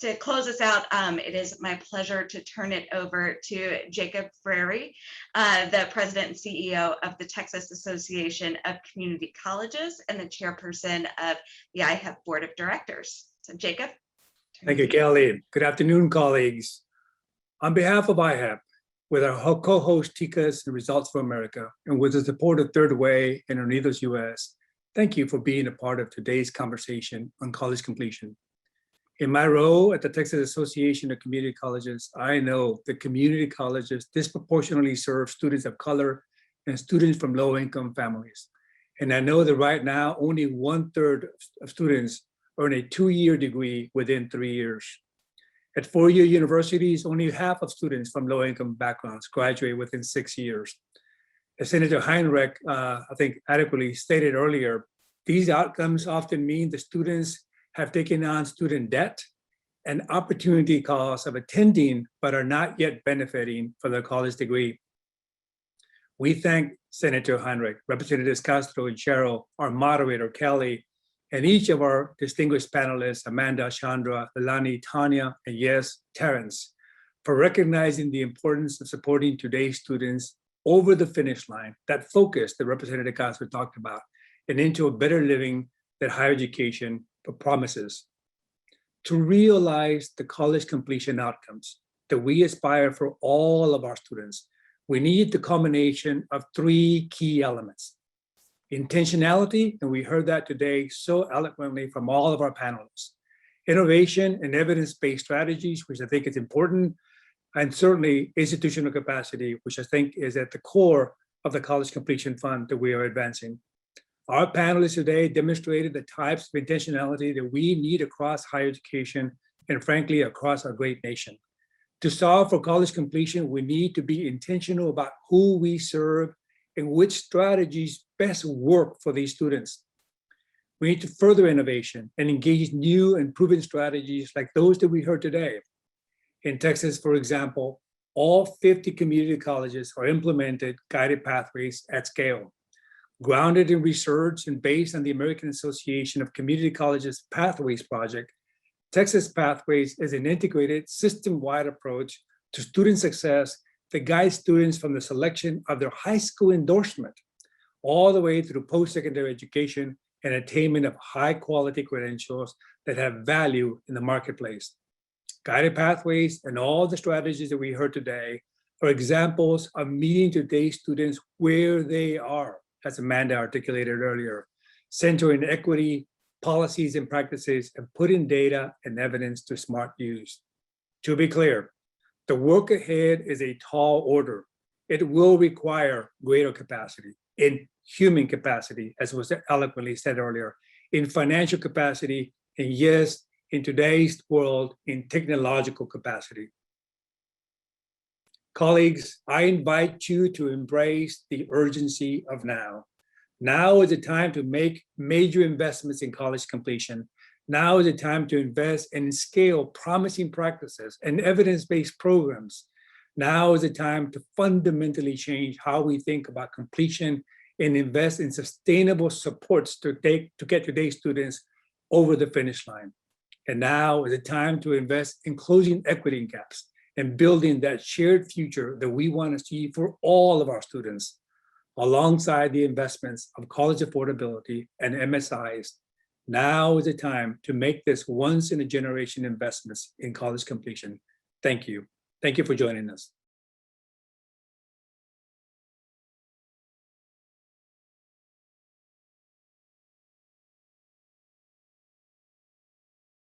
To close us out, it is my pleasure to turn it over to Jacob Fraire, the President and CEO of the Texas Association of Community Colleges and the Chairperson of the IHEP Board of Directors. So Jacob. Thank you, Kelly. Good afternoon, colleagues. On behalf of IHEP, with our co-host TICAS and Results for America, and with the support of Third Way and Unidos US, thank you for being a part of today's conversation on college completion. In my role at the Texas Association of Community Colleges, I know that community colleges disproportionately serve students of color and students from low-income families. And I know that right now, only 1/3 of students earn a 2-year degree within 3 years. At 4-year universities, only half of students from low-income backgrounds graduate within 6 years. As Senator Heinrich, I think, adequately stated earlier, these outcomes often mean the students have taken on student debt and opportunity costs of attending, but are not yet benefiting from their college degree. We thank Senator Heinrich, Representatives Castro and Cheryl, our moderator, Kelly, and each of our distinguished panelists, Amanda, Chandra, Lilani, Tanya, and yes, Terrence, for recognizing the importance of supporting today's students over the finish line, that focus that Representative Castro talked about, and into a better living that higher education promises. To realize the college completion outcomes that we aspire for all of our students, we need the combination of 3 key elements. Intentionality, and we heard that today so eloquently from all of our panelists. Innovation and evidence-based strategies, which I think is important, and certainly institutional capacity, which I think is at the core of the College Completion Fund that we are advancing. Our panelists today demonstrated the types of intentionality that we need across higher education and frankly, across our great nation. To solve for college completion, we need to be intentional about who we serve and which strategies best work for these students. We need to further innovation and engage new and proven strategies like those that we heard today. In Texas, for example, all 50 community colleges are implemented guided pathways at scale. Grounded in research and based on the American Association of Community Colleges Pathways Project, Texas Pathways is an integrated system-wide approach to student success that guides students from the selection of their high school endorsement all the way through post-secondary education and attainment of high-quality credentials that have value in the marketplace. Guided pathways and all the strategies that we heard today are examples of meeting today's students where they are, as Amanda articulated earlier, centering equity, policies and practices, and putting data and evidence to smart use. To be clear, the work ahead is a tall order. It will require greater capacity in human capacity, as was eloquently said earlier, in financial capacity, and yes, in today's world, in technological capacity. Colleagues, I invite you to embrace the urgency of now. Now is the time to make major investments in college completion. Now is the time to invest and scale promising practices and evidence-based programs. Now is the time to fundamentally change how we think about completion and invest in sustainable supports to get today's students over the finish line. And now is the time to invest in closing equity gaps and building that shared future that we want to see for all of our students, alongside the investments of college affordability and MSIs. Now is the time to make this once-in-a-generation investments in college completion. Thank you. Thank you for joining us.